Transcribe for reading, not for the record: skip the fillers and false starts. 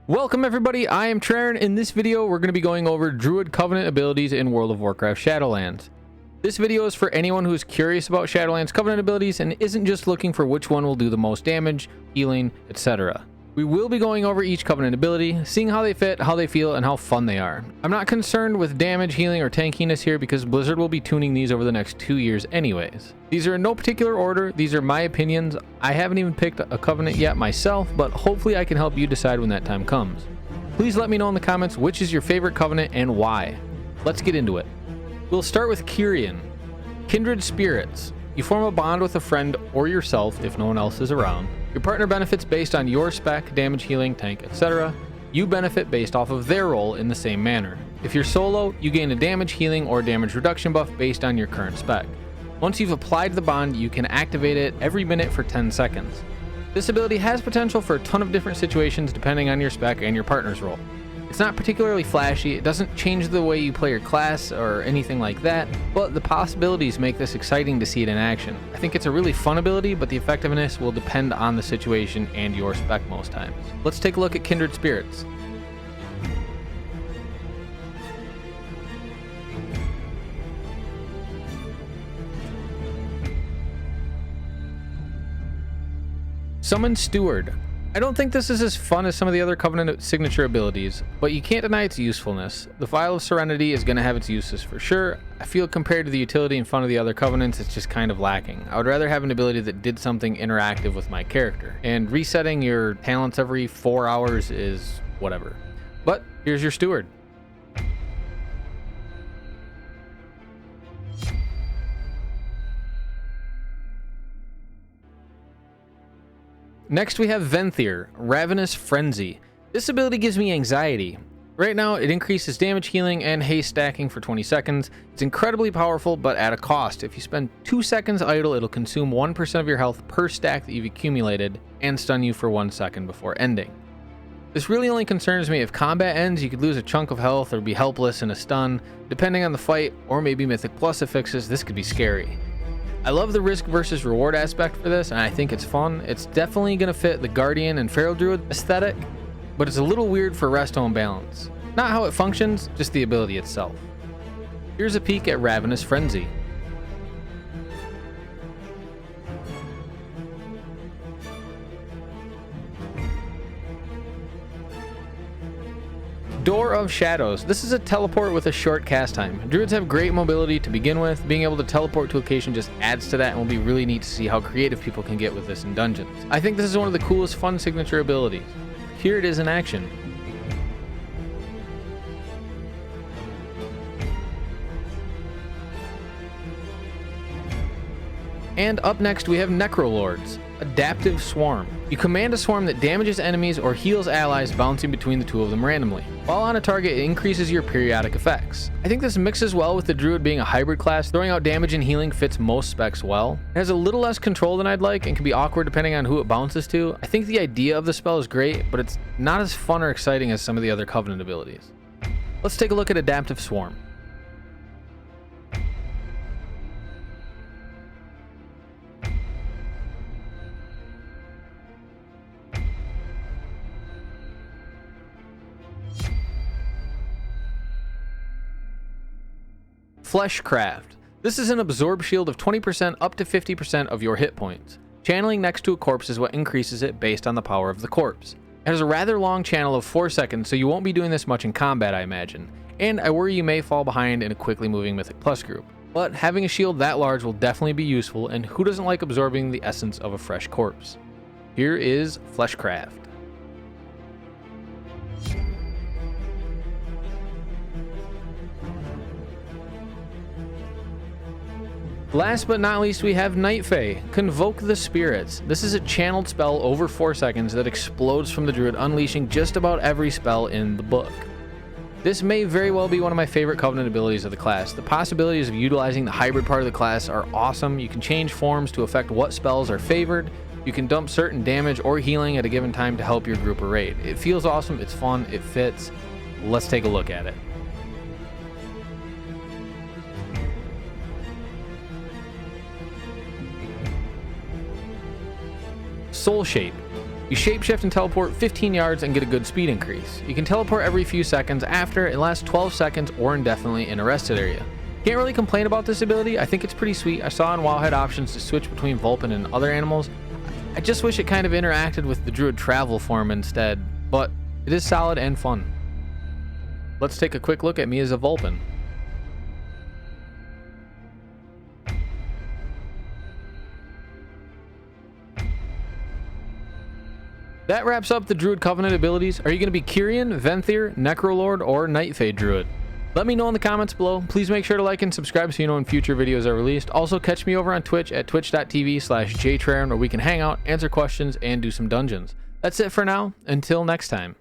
Welcome everybody, I am Traren. In this video, we're going to be going over Druid Covenant abilities in World of Warcraft Shadowlands. This video is for anyone who is curious about Shadowlands Covenant abilities and isn't just looking for which one will do the most damage, healing, etc. We will be going over each Covenant ability, seeing how they fit, how they feel, and how fun they are. I'm not concerned with damage, healing, or tankiness here because Blizzard will be tuning these over the next 2 years anyways. These are in no particular order, these are my opinions. I haven't even picked a Covenant yet myself, but hopefully I can help you decide when that time comes. Please let me know in the comments which is your favorite Covenant and why. Let's get into it. We'll start with Kyrian. Kindred Spirits. You form a bond with a friend or yourself if no one else is around. Your partner benefits based on your spec, damage, healing, tank, etc. You benefit based off of their role in the same manner. If you're solo, you gain a damage, healing, or damage reduction buff based on your current spec. Once you've applied the bond, you can activate it every minute for 10 seconds. This ability has potential for a ton of different situations depending on your spec and your partner's role. It's not particularly flashy, it doesn't change the way you play your class or anything like that, but the possibilities make this exciting to see it in action. I think it's a really fun ability, but the effectiveness will depend on the situation and your spec most times. Let's take a look at Kindred Spirits. Summon Steward. I don't think this is as fun as some of the other Covenant signature abilities, but you can't deny its usefulness. The Vial of Serenity is going to have its uses for sure. I feel compared to the utility and fun of the other Covenants, it's just kind of lacking. I would rather have an ability that did something interactive with my character, and resetting your talents every 4 hours is whatever. But here's your Steward. Next we have Venthyr, Ravenous Frenzy. This ability gives me anxiety. Right now it increases damage, healing, and haste stacking for 20 seconds. It's incredibly powerful, but at a cost. If you spend 2 seconds idle, it'll consume 1% of your health per stack that you've accumulated and stun you for 1 second before ending. This really only concerns me if combat ends, you could lose a chunk of health or be helpless in a stun. Depending on the fight, or maybe Mythic Plus affixes, this could be scary. I love the risk versus reward aspect for this, and I think it's fun. It's definitely going to fit the Guardian and Feral Druid aesthetic, but it's a little weird for resto and balance. Not how it functions, just the ability itself. Here's a peek at Ravenous Frenzy. Door of Shadows. This is a teleport with a short cast time. Druids have great mobility to begin with. Being able to teleport to a location just adds to that and will be really neat to see how creative people can get with this in dungeons. I think this is one of the coolest fun signature abilities. Here it is in action. And up next we have Necrolords, Adaptive Swarm. You command a swarm that damages enemies or heals allies, bouncing between the two of them randomly. While on a target, it increases your periodic effects. I think this mixes well with the Druid being a hybrid class. Throwing out damage and healing fits most specs well. It has a little less control than I'd like and can be awkward depending on who it bounces to. I think the idea of the spell is great, but it's not as fun or exciting as some of the other Covenant abilities. Let's take a look at Adaptive Swarm. Fleshcraft. This is an absorb shield of 20% up to 50% of your hit points. Channeling next to a corpse is what increases it based on the power of the corpse. It has a rather long channel of 4 seconds, so you won't be doing this much in combat, I imagine. And I worry you may fall behind in a quickly moving Mythic Plus group. But having a shield that large will definitely be useful, and who doesn't like absorbing the essence of a fresh corpse? Here is Fleshcraft. Last but not least, we have Night Fae, Convoke the Spirits. This is a channeled spell over 4 seconds that explodes from the Druid, unleashing just about every spell in the book. This may very well be one of my favorite Covenant abilities of the class. The possibilities of utilizing the hybrid part of the class are awesome. You can change forms to affect what spells are favored. You can dump certain damage or healing at a given time to help your group or raid. It feels awesome, it's fun, it fits. Let's take a look at it. Soul Shape. You shapeshift and teleport 15 yards and get a good speed increase. You can teleport every few seconds after, it lasts 12 seconds or indefinitely in a rested area. Can't really complain about this ability, I think it's pretty sweet. I saw on WoW had options to switch between Vulpin and other animals. I just wish it kind of interacted with the Druid travel form instead, but it is solid and fun. Let's take a quick look at me as a Vulpin. That wraps up the Druid Covenant abilities. Are you going to be Kyrian, Venthyr, Necrolord, or Night Fae Druid? Let me know in the comments below. Please make sure to like and subscribe so you know when future videos are released. Also, catch me over on Twitch at twitch.tv/jtraren where we can hang out, answer questions, and do some dungeons. That's it for now. Until next time.